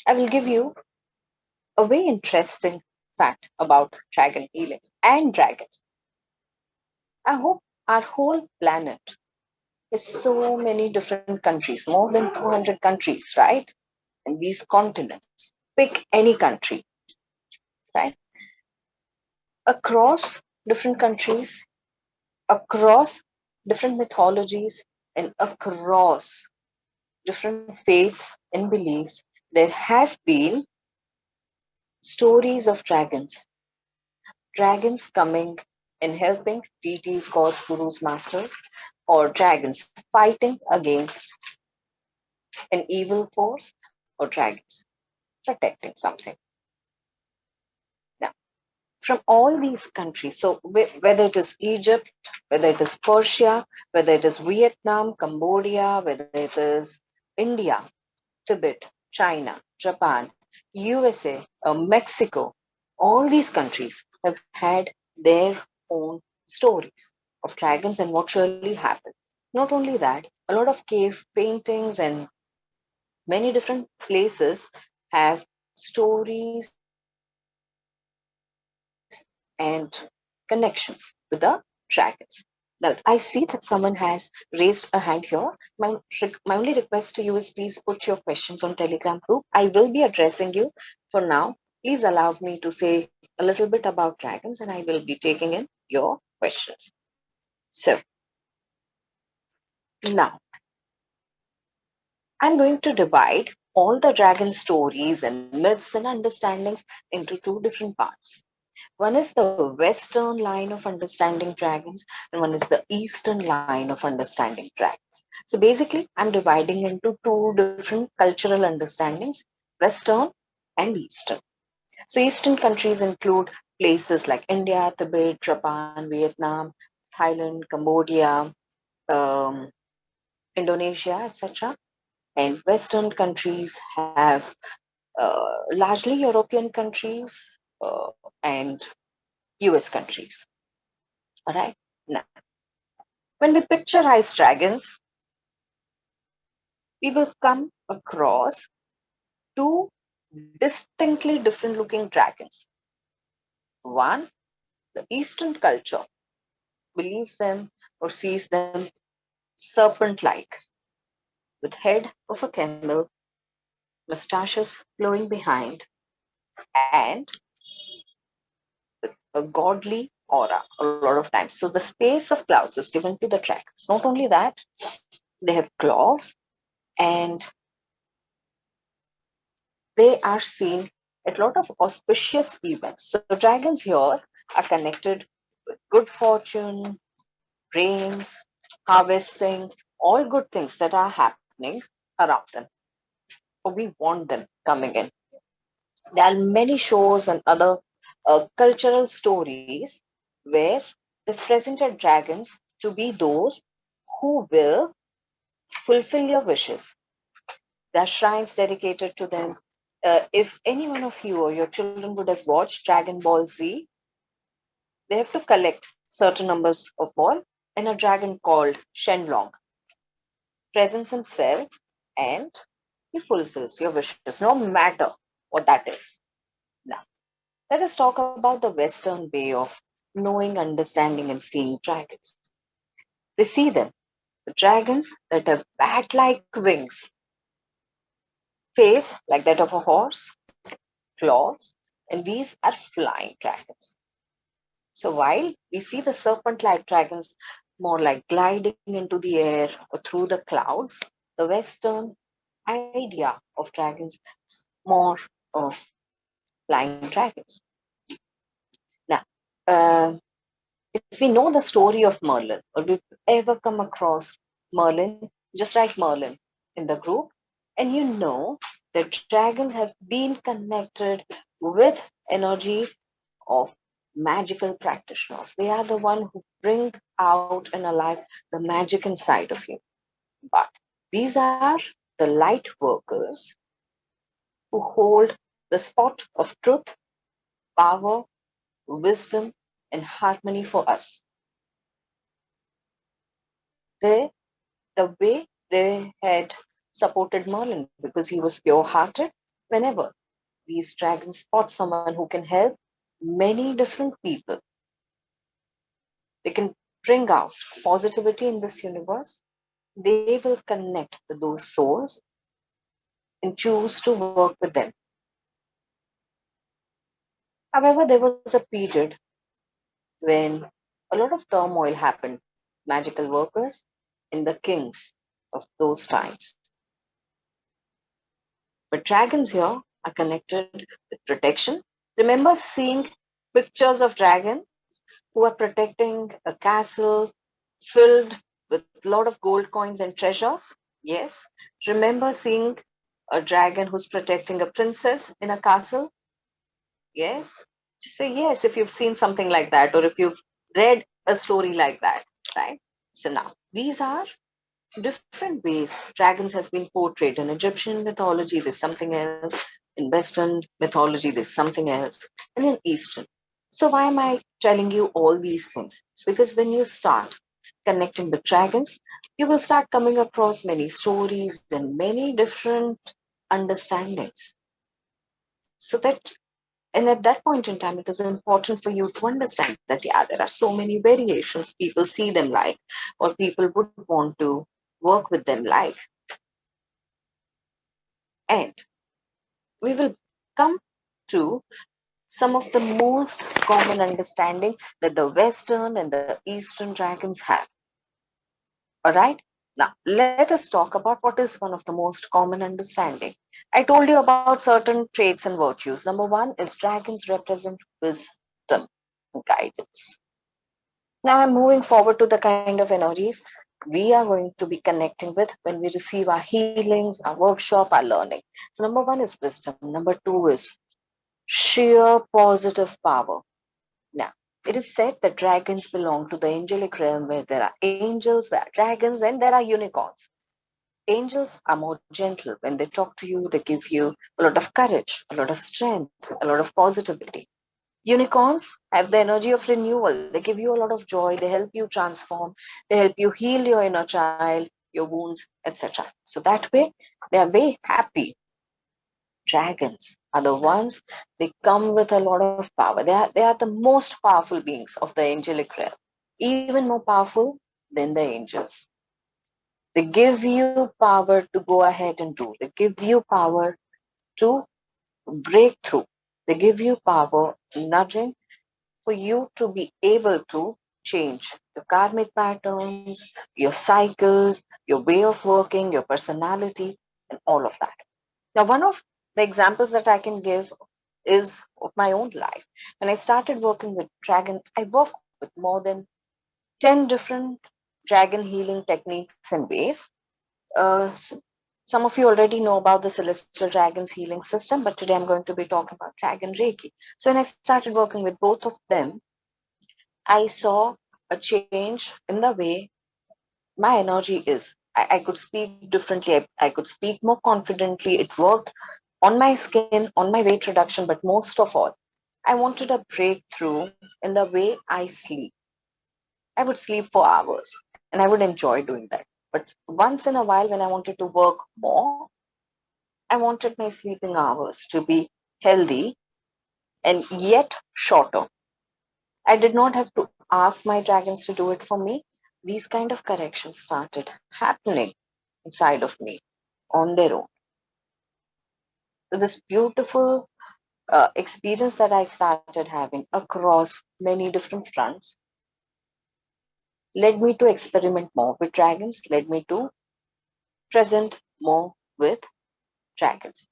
I will give you a very interesting fact about dragon healings and dragons. I hope our whole planet is so many different countries, more than 200 countries, right? And these continents. Pick any country, right? Across different countries, across different mythologies, and across different faiths and beliefs, there have been stories of dragons. Dragons coming and helping deities, gods, gurus, masters, or dragons fighting against an evil force, or dragons protecting something. Now, from all these countries, so whether it is Egypt, whether it is Persia, whether it is Vietnam, Cambodia, whether it is India, Tibet, China, Japan, USA, Mexico, all these countries have had their own stories of dragons and what really happened. Not only that, a lot of cave paintings and many different places have stories and connections with the dragons. Now, I see that someone has raised a hand here. My only request to you is please put your questions on Telegram group. I will be addressing you for now. Please allow me to say a little bit about dragons and I will be taking in your questions. So, now I'm going to divide all the dragon stories and myths and understandings into two different parts. One is the Western line of understanding dragons, and one is the Eastern line of understanding dragons. So basically, I'm dividing into two different cultural understandings, Western and Eastern. So, Eastern countries include places like India, Tibet, Japan, Vietnam, Thailand, Cambodia, um, Indonesia, etc. And Western countries have largely European countries and US countries. All right. Now, when we picture ice dragons, we will come across two distinctly different looking dragons. One, the Eastern culture believes them or sees them serpent like, with head of a camel, mustaches flowing behind, and a godly aura a lot of times. So the space of clouds is given to the dragons. Not only that, they have claws and they are seen at a lot of auspicious events. So dragons here are connected with good fortune, rains, harvesting, all good things that are happening around them. Or we want them coming in. There are many shows and other cultural stories where they've presented dragons to be those who will fulfill your wishes. There are shrines dedicated to them. If any one of you or your children would have watched Dragon Ball Z, they have to collect certain numbers of ball, and a dragon called Shenlong presents himself and he fulfills your wishes, no matter what that is. Now, let us talk about the Western way of knowing, understanding, and seeing dragons. They see them, the dragons that have bat like wings, face like that of a horse, claws, and these are flying dragons. So while we see the serpent like dragons more like gliding into the air or through the clouds, the Western idea of dragons is more of flying dragons. Now, uh, if we know the story of Merlin, or we've ever come across Merlin, just write Merlin in the group, and you know that dragons have been connected with energy of magical practitioners. They are the one who bring out and alive the magic inside of you. But these are the light workers who hold the spot of truth, power, wisdom, and harmony for us. They, the way they had supported Merlin because he was pure hearted, Whenever these dragons spot someone who can help many different people, they can bring out positivity in this universe, they will connect with those souls and choose to work with them. However, there was a period when a lot of turmoil happened, magical workers and the kings of those times. But dragons here are connected with protection. Remember seeing pictures of dragons who are protecting a castle filled with a lot of gold coins and treasures? Yes. Remember seeing a dragon who's protecting a princess in a castle? Yes. Just say yes if you've seen something like that or if you've read a story like that, right? So now, these are different ways dragons have been portrayed. In Egyptian mythology, there's something else. In Western mythology, there's something else. And in Eastern. So, why am I telling you all these things? It's because when you start connecting with dragons, you will start coming across many stories and many different understandings. So that, and at that point in time, it is important for you to understand that, yeah, there are so many variations. People see them like, or people would want to work with them like. And we will come to some of the most common understanding that the Western and the Eastern dragons have. All right. Now, let us talk about what is one of the most common understanding. I told you about certain traits and virtues. Number one is dragons represent wisdom and guidance. Now, I'm moving forward to the kind of energies we are going to be connecting with when we receive our healings, our workshop, our learning. So, number one is wisdom. Number two is sheer positive power. Now, it is said that dragons belong to the angelic realm where there are angels, where are dragons, and there are unicorns. Angels are more gentle. When they talk to you, they give you a lot of courage, a lot of strength, a lot of positivity. Unicorns have the energy of renewal. They give you a lot of joy. They help you transform. They help you heal your inner child, your wounds, etc. So that way, they are very happy. Dragons are the ones, they come with a lot of power. They are the most powerful beings of the angelic realm, even more powerful than the angels. They give you power to go ahead and do. They give you power to break through. They give you power, nudging for you to be able to change your karmic patterns, your cycles, your way of working, your personality, and all of that. Now, one of the examples that I can give is of my own life. When I started working with dragon, I work with more than 10 different dragon healing techniques and ways. Some of you already know about the celestial dragons healing system, but today I'm going to be talking about dragon reiki. So when I started working with both of them, I saw a change in the way my energy is. I could speak differently. I could speak more confidently. It worked on my skin, on my weight reduction, but most of all, I wanted a breakthrough in the way I sleep. I would sleep for hours and I would enjoy doing that. But once in a while, when I wanted to work more, I wanted my sleeping hours to be healthy and yet shorter. I did not have to ask my dragons to do it for me. These kind of corrections started happening inside of me on their own. So this beautiful experience that I started having across many different fronts led me to experiment more with dragons, led me to present more with dragons.